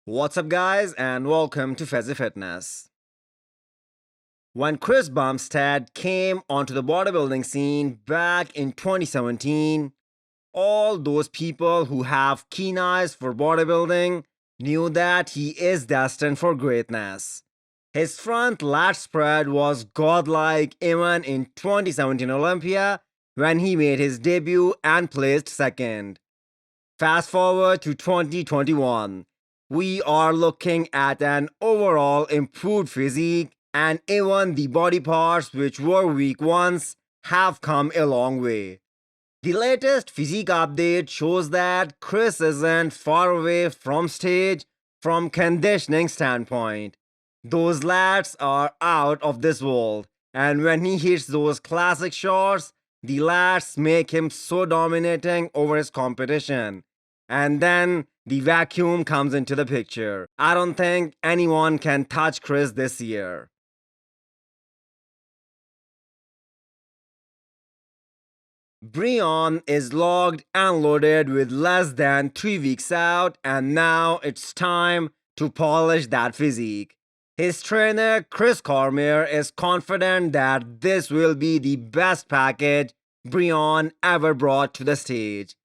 What's up, guys, and welcome to Fazi Fitness. When Chris Bumstead came onto the bodybuilding scene back in 2017, all those people who have keen eyes for bodybuilding knew that he is destined for greatness. His front lat spread was godlike even in 2017 Olympia when he made his debut and placed second. Fast forward to 2021. We are looking at an overall improved physique, and even the body parts which were weak once have come a long way. The latest physique update shows that Chris isn't far away from stage from conditioning standpoint. Those lats are out of this world, and when he hits those classic shots, the lats make him so dominating over his competition. And then the vacuum comes into the picture. I don't think anyone can touch Chris this year. Breon is logged and loaded with less than 3 weeks out, and now it's time to polish that physique. His trainer, Chris Cormier, is confident that this will be the best package Breon ever brought to the stage.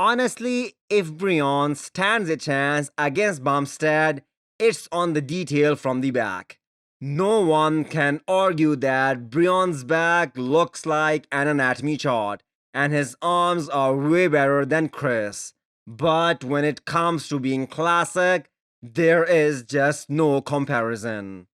Honestly, if Breon stands a chance against Bumstead, it's on the detail from the back. No one can argue that Breon's back looks like an anatomy chart, and his arms are way better than Chris. But when it comes to being classic, there is just no comparison.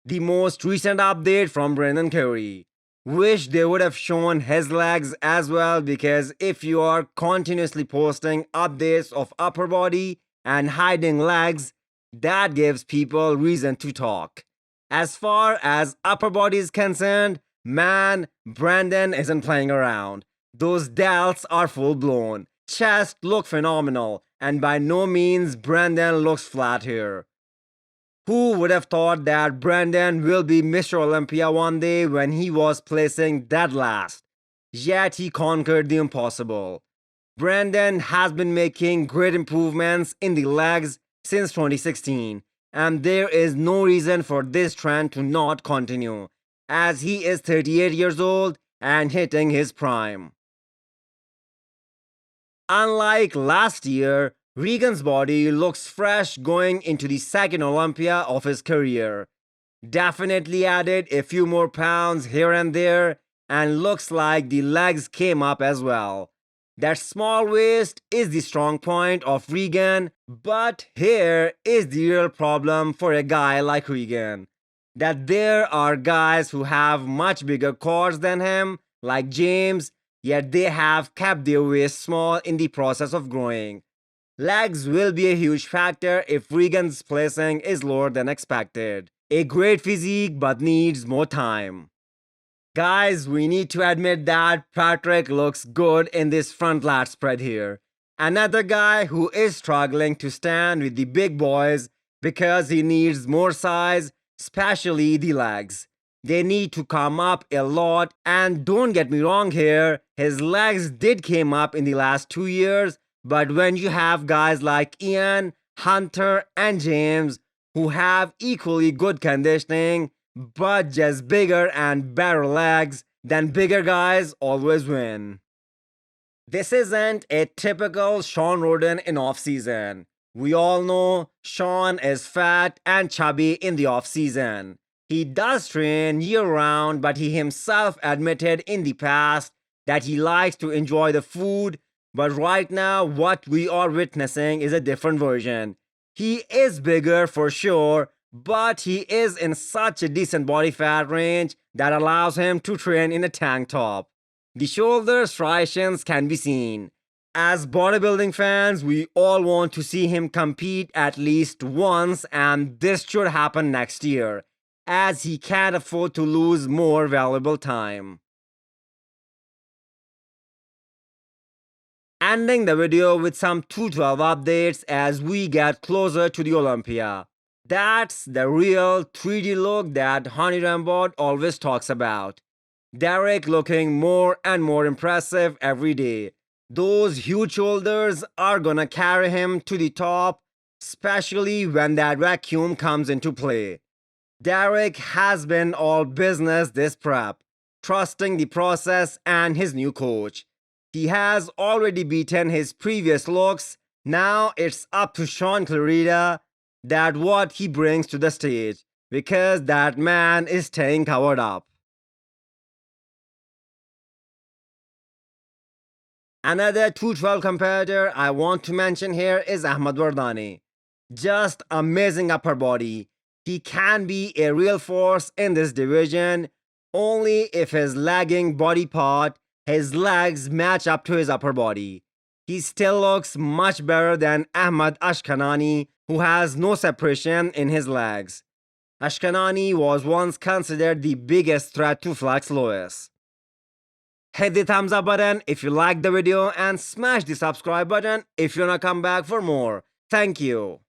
The most recent update from Brendan Curry. Wish they would have shown his legs as well, because if you are continuously posting updates of upper body and hiding legs, that gives people reason to talk. As far as upper body is concerned, man, Brandon isn't playing around. Those delts are full blown. Chest look phenomenal, and by no means Brandon looks flat here. Who would have thought that Brandon will be Mr. Olympia one day when he was placing dead last? Yet he conquered the impossible. Brandon has been making great improvements in the legs since 2016, and there is no reason for this trend to not continue, as he is 38 years old and hitting his prime. Unlike last year, Regan's body looks fresh going into the second Olympia of his career. Definitely added a few more pounds here and there, and looks like the legs came up as well. That small waist is the strong point of Regan, but here is the real problem for a guy like Regan. That there are guys who have much bigger quads than him, like James, yet they have kept their waist small in the process of growing. Legs will be a huge factor if Regan's placing is lower than expected. A great physique but needs more time. Guys, we need to admit that Patrick looks good in this front lat spread here. Another guy who is struggling to stand with the big boys because he needs more size, especially the legs. They need to come up a lot, and don't get me wrong here, his legs did came up in the last 2 years, but when you have guys like Ian, Hunter, and James who have equally good conditioning but just bigger and better legs, then bigger guys always win. This isn't a typical Shawn Rhoden in off-season. We all know Shawn is fat and chubby in the off-season. He does train year-round, but he himself admitted in the past that he likes to enjoy the food. But right now, what we are witnessing is a different version. He is bigger for sure, but he is in such a decent body fat range that allows him to train in a tank top. The shoulder striations can be seen. As bodybuilding fans, we all want to see him compete at least once, and this should happen next year, as he can't afford to lose more valuable time. Ending the video with some 212 updates as we get closer to the Olympia. That's the real 3D look that Honey Rambod always talks about. Derek looking more and more impressive every day. Those huge shoulders are gonna carry him to the top, especially when that vacuum comes into play. Derek has been all business this prep, trusting the process and his new coach. He has already beaten his previous looks. Now it's up to Sean Clarida that what he brings to the stage, because that man is staying covered up. Another 212 competitor I want to mention here is Ahmad Wardany. Just amazing upper body. He can be a real force in this division only if his lagging body part, his legs match up to his upper body. He still looks much better than Ahmad Ashkanani, who has no separation in his legs. Ashkanani was once considered the biggest threat to Flex Lewis. Hit the thumbs up button if you liked the video and smash the subscribe button if you wanna come back for more. Thank you.